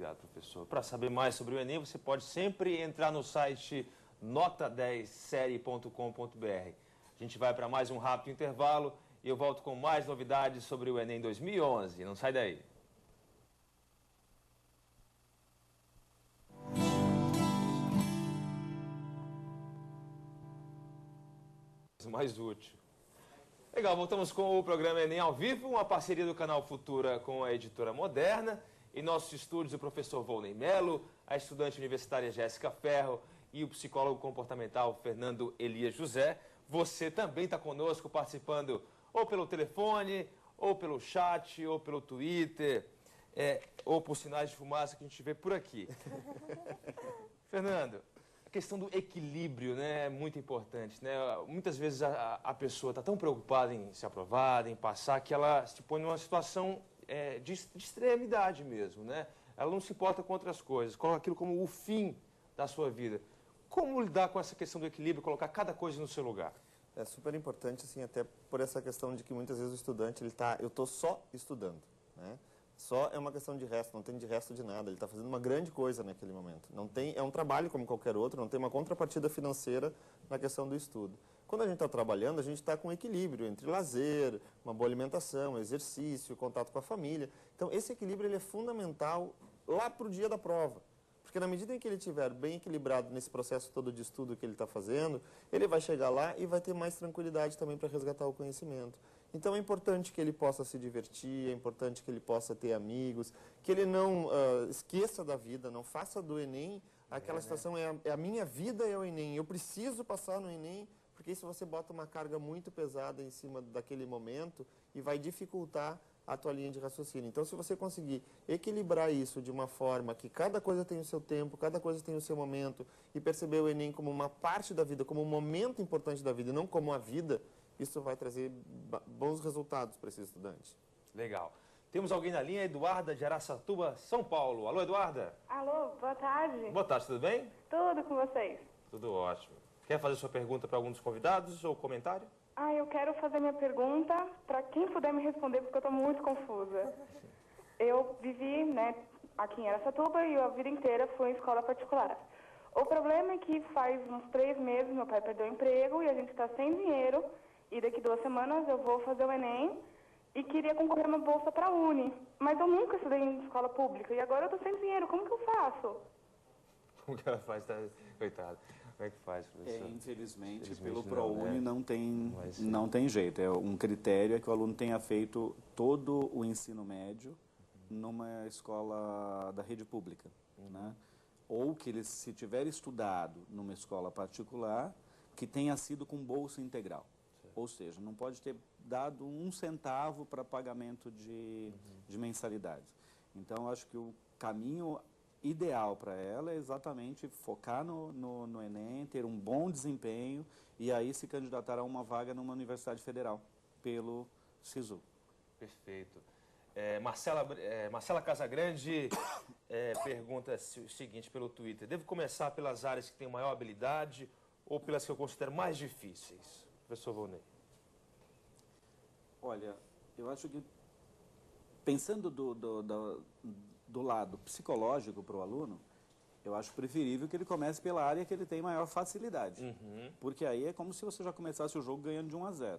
obrigado, professor. Para saber mais sobre o Enem, você pode sempre entrar no site nota10série.com.br. A gente vai para mais um rápido intervalo e eu volto com mais novidades sobre o Enem 2011. Não sai daí. Mais útil. Legal, voltamos com o programa Enem ao vivo, uma parceria do canal Futura com a editora Moderna. Em nossos estúdios, o professor Volney Melo, a estudante universitária Jéssica Ferro e o psicólogo comportamental Fernando Elias José. Você também está conosco participando ou pelo telefone, ou pelo chat, ou pelo Twitter, ou por sinais de fumaça que a gente vê por aqui. Fernando, a questão do equilíbrio, né, é muito importante, né? Muitas vezes a pessoa está tão preocupada em ser aprovada, em passar, que ela se põe numa situação de extremidade mesmo, né? Ela não se importa com outras coisas, coloca aquilo como o fim da sua vida. Como lidar com essa questão do equilíbrio, colocar cada coisa no seu lugar? É super importante, assim, até por essa questão de que muitas vezes o estudante, eu estou só estudando, né? Só é uma questão de resto, não tem de resto de nada. Ele está fazendo uma grande coisa naquele momento. Não tem, é um trabalho como qualquer outro, não tem uma contrapartida financeira na questão do estudo. Quando a gente está trabalhando, a gente está com equilíbrio entre lazer, uma boa alimentação, exercício, contato com a família. Então, esse equilíbrio ele é fundamental lá para o dia da prova. Porque na medida em que ele estiver bem equilibrado nesse processo todo de estudo que ele está fazendo, ele vai chegar lá e vai ter mais tranquilidade também para resgatar o conhecimento. Então é importante que ele possa se divertir, é importante que ele possa ter amigos, que ele não esqueça da vida, não faça do Enem aquela situação, é a minha vida é o Enem, eu preciso passar no Enem, porque isso você bota uma carga muito pesada em cima daquele momento e vai dificultar a tua linha de raciocínio. Então, se você conseguir equilibrar isso de uma forma que cada coisa tem o seu tempo, cada coisa tem o seu momento, e perceber o Enem como uma parte da vida, como um momento importante da vida, e não como a vida, isso vai trazer bons resultados para esse estudante. Legal. Temos alguém na linha, Eduarda de Araçatuba, São Paulo. Alô, Eduarda? Alô, boa tarde. Boa tarde, tudo bem? Tudo com vocês? Tudo ótimo. Quer fazer sua pergunta para algum dos convidados ou comentário? Eu quero fazer minha pergunta para quem puder me responder, porque eu estou muito confusa. Eu vivi, né, aqui em Araçatuba e a vida inteira fui em escola particular. O problema é que faz uns 3 meses meu pai perdeu o emprego e a gente está sem dinheiro e daqui 2 semanas eu vou fazer o Enem e queria concorrer a uma bolsa para a Uni. Mas eu nunca estudei em escola pública e agora eu estou sem dinheiro. Como que eu faço? Como que ela faz? Tá... Coitado. Como é que faz, professor? Infelizmente, pelo ProUni não tem jeito. É um critério é que o aluno tenha feito todo o ensino médio numa escola da rede pública, né? Ou que ele, se tiver estudado numa escola particular, que tenha sido com bolsa integral. Ou seja, não pode ter dado 1 centavo para pagamento de mensalidade. Então, acho que o caminho ideal para ela é exatamente focar no Enem, ter um bom desempenho e aí se candidatar a uma vaga numa universidade federal pelo SISU. Perfeito. Marcela Casagrande pergunta o seguinte pelo Twitter: devo começar pelas áreas que tenho maior habilidade ou pelas que eu considero mais difíceis? Professor Volney. Olha, eu acho que pensando do lado psicológico para o aluno, eu acho preferível que ele comece pela área que ele tem maior facilidade. Porque aí é como se você já começasse o jogo ganhando de 1-0.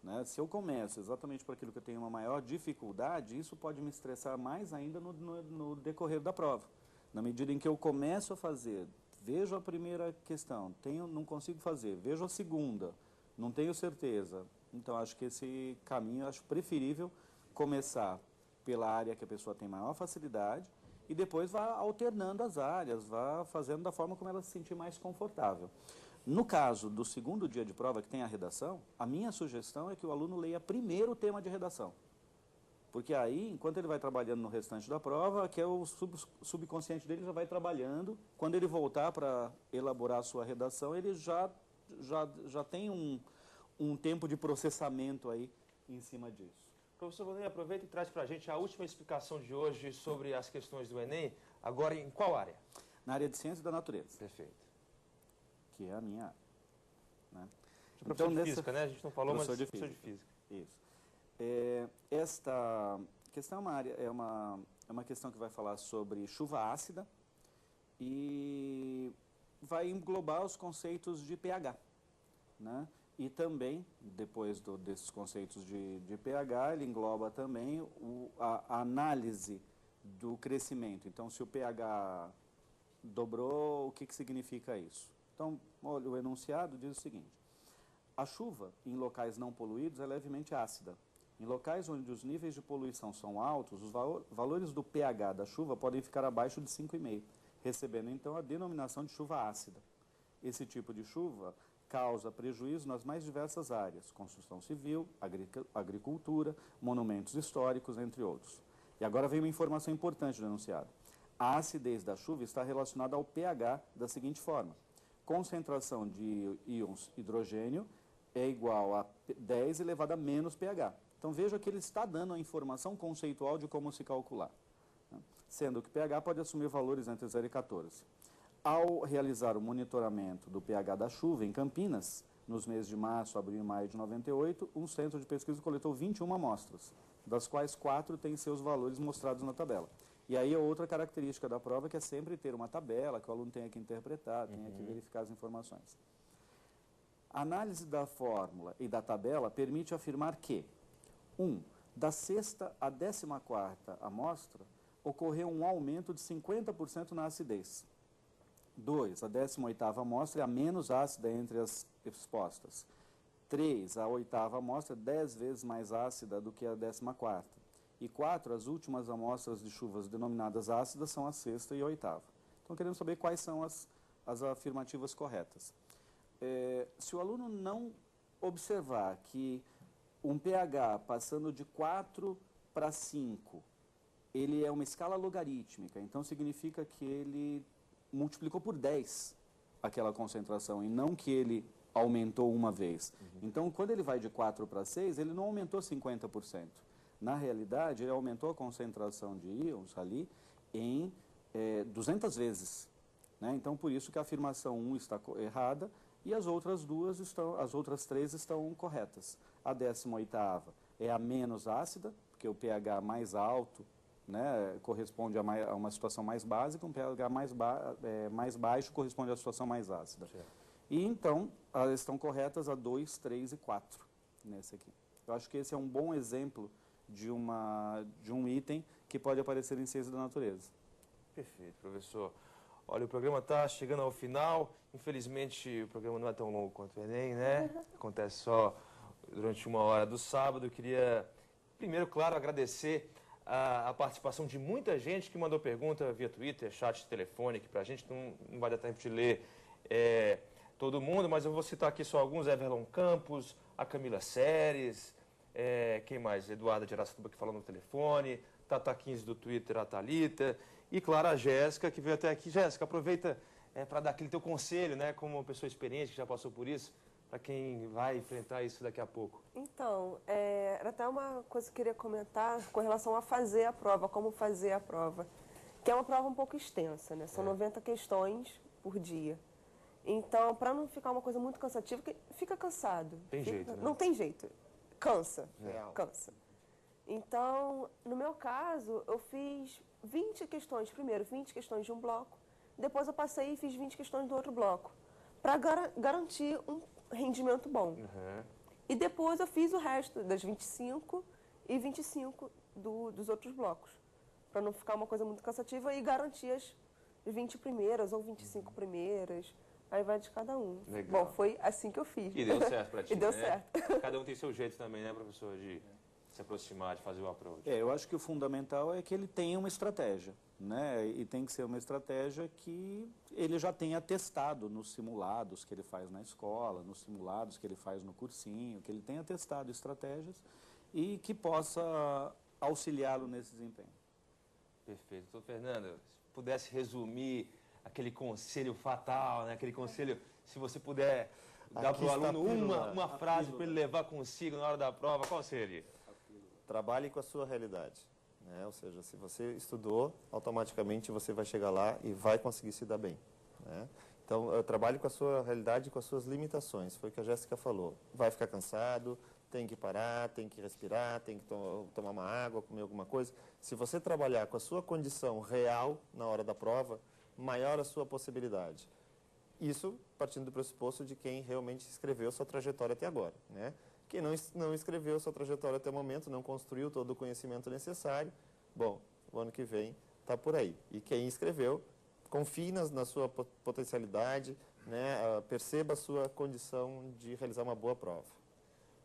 Né? Se eu começo exatamente por aquilo que eu tenho uma maior dificuldade, isso pode me estressar mais ainda no decorrer da prova. Na medida em que eu começo a fazer, vejo a primeira questão, não consigo fazer, vejo a segunda, não tenho certeza. Então, acho que esse caminho, acho preferível começar pela área que a pessoa tem maior facilidade e depois vá alternando as áreas, vá fazendo da forma como ela se sentir mais confortável. No caso do segundo dia de prova, que tem a redação, a minha sugestão é que o aluno leia primeiro o tema de redação. Porque aí, enquanto ele vai trabalhando no restante da prova, que é o subconsciente dele já vai trabalhando. Quando ele voltar para elaborar a sua redação, ele já tem um tempo de processamento aí em cima disso. Professor Volney, aproveita e traz para a gente a última explicação de hoje sobre as questões do Enem. Agora, em qual área? Na área de ciência da natureza. Perfeito. Que é a minha área. Né? Professor de física, né? A gente não falou, mas professor de física. Isso. Esta questão é é uma questão que vai falar sobre chuva ácida e vai englobar os conceitos de pH, né? E também, depois desses conceitos de pH, ele engloba também a análise do crescimento. Então, se o pH dobrou, o que significa isso? Então, olha, o enunciado diz o seguinte: a chuva, em locais não poluídos, é levemente ácida. Em locais onde os níveis de poluição são altos, os valores do pH da chuva podem ficar abaixo de 5,5, recebendo então a denominação de chuva ácida. Esse tipo de chuva causa prejuízo nas mais diversas áreas: construção civil, agricultura, monumentos históricos, entre outros. E agora vem uma informação importante do enunciado. A acidez da chuva está relacionada ao pH da seguinte forma: concentração de íons hidrogênio é igual a 10 elevado a menos pH. Então veja que ele está dando a informação conceitual de como se calcular, né? Sendo que pH pode assumir valores entre 0 e 14. Ao realizar o monitoramento do pH da chuva em Campinas, nos meses de março, abril e maio de 98, um centro de pesquisa coletou 21 amostras, das quais 4 têm seus valores mostrados na tabela. E aí outra característica da prova que é sempre ter uma tabela que o aluno tenha que interpretar, tenha que verificar as informações. A análise da fórmula e da tabela permite afirmar que, 1. Da 6ª à 14ª amostra, ocorreu um aumento de 50% na acidez. 2. A 18ª amostra é a menos ácida entre as expostas. 3. A 8ª amostra é 10 vezes mais ácida do que a 14ª. E 4. As últimas amostras de chuvas denominadas ácidas são a 6ª e a 8ª. Então, queremos saber quais são as afirmativas corretas. Se o aluno não observar que um pH passando de 4 para 5, ele é uma escala logarítmica, então significa que ele multiplicou por 10 aquela concentração e não que ele aumentou uma vez. Então, quando ele vai de 4 para 6, ele não aumentou 50%. Na realidade, ele aumentou a concentração de íons ali em 200 vezes, né? Então, por isso que a afirmação 1 está errada e as outras outras 3 estão corretas. A 18ª é a menos ácida, porque o pH mais alto, né, corresponde a uma situação mais básica, um pH mais baixo corresponde à situação mais ácida. Certo. E então, elas estão corretas a 2, 3 e 4 nesse aqui. Eu acho que esse é um bom exemplo de um item que pode aparecer em ciência da natureza. Perfeito, professor. Olha, o programa está chegando ao final. Infelizmente, o programa não é tão longo quanto o Enem, né? Acontece só durante 1 hora do sábado. Eu queria, primeiro, claro, agradecer a participação de muita gente que mandou pergunta via Twitter, chat, telefone, que para a gente não vai dar tempo de ler todo mundo, mas eu vou citar aqui só alguns: Everlon Campos, a Camila Seres, quem mais? Eduardo de Aracatuba, que falou no telefone, Tata 15 do Twitter, a Thalita, e claro, a Jéssica, que veio até aqui. Jéssica, aproveita para dar aquele teu conselho, né, como uma pessoa experiente que já passou por isso, para quem vai enfrentar isso daqui a pouco. Então, era até uma coisa que eu queria comentar com relação a fazer a prova, como fazer a prova, que é uma prova um pouco extensa, né? São 90 questões por dia. Então, para não ficar uma coisa muito cansativa, fica cansado. Tem jeito, né? Não tem jeito. Cansa. Cansa. Então, no meu caso, eu fiz 20 questões, primeiro 20 questões de um bloco, depois eu passei e fiz 20 questões do outro bloco, para garantir um rendimento bom. E depois eu fiz o resto das 25 e 25 dos outros blocos, para não ficar uma coisa muito cansativa e garantir as 20 primeiras ou 25 primeiras. Aí vai de cada um. Legal. Bom, foi assim que eu fiz. E deu certo para ti, E deu né? certo. Cada um tem seu jeito também, né, professor, de se aproximar, de fazer o approach. Eu acho que o fundamental é que ele tenha uma estratégia, né? E tem que ser uma estratégia que ele já tenha testado nos simulados que ele faz na escola, nos simulados que ele faz no cursinho, que ele tenha testado estratégias e que possa auxiliá-lo nesse desempenho. Perfeito. Doutor Fernando, se pudesse resumir aquele conselho fatal, né? Aquele conselho, se você puder dar para o aluno uma frase para ele levar consigo na hora da prova, qual seria? Trabalhe com a sua realidade, né? Ou seja, se você estudou, automaticamente você vai chegar lá e vai conseguir se dar bem, né? Então, trabalhe com a sua realidade e com as suas limitações. Foi o que a Jéssica falou. Vai ficar cansado, tem que parar, tem que respirar, tem que tomar uma água, comer alguma coisa. Se você trabalhar com a sua condição real na hora da prova, maior a sua possibilidade. Isso partindo do pressuposto de quem realmente escreveu sua trajetória até agora, né? Quem não escreveu sua trajetória até o momento, não construiu todo o conhecimento necessário, bom, o ano que vem está por aí. E quem escreveu, confie na sua potencialidade, né? Perceba a sua condição de realizar uma boa prova.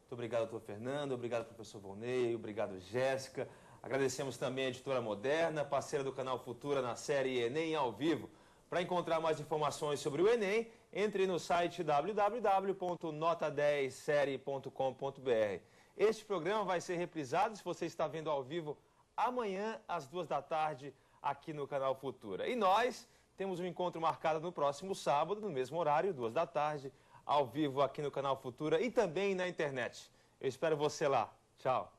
Muito obrigado, doutor Fernando, obrigado, professor Volney, obrigado, Jéssica. Agradecemos também a Editora Moderna, parceira do canal Futura na série Enem ao Vivo. Para encontrar mais informações sobre o Enem, entre no site www.nota10serie.com.br. Este programa vai ser reprisado, se você está vendo ao vivo, amanhã às 2 da tarde, aqui no canal Futura. E nós temos um encontro marcado no próximo sábado, no mesmo horário, 2 da tarde, ao vivo aqui no canal Futura e também na internet. Eu espero você lá. Tchau.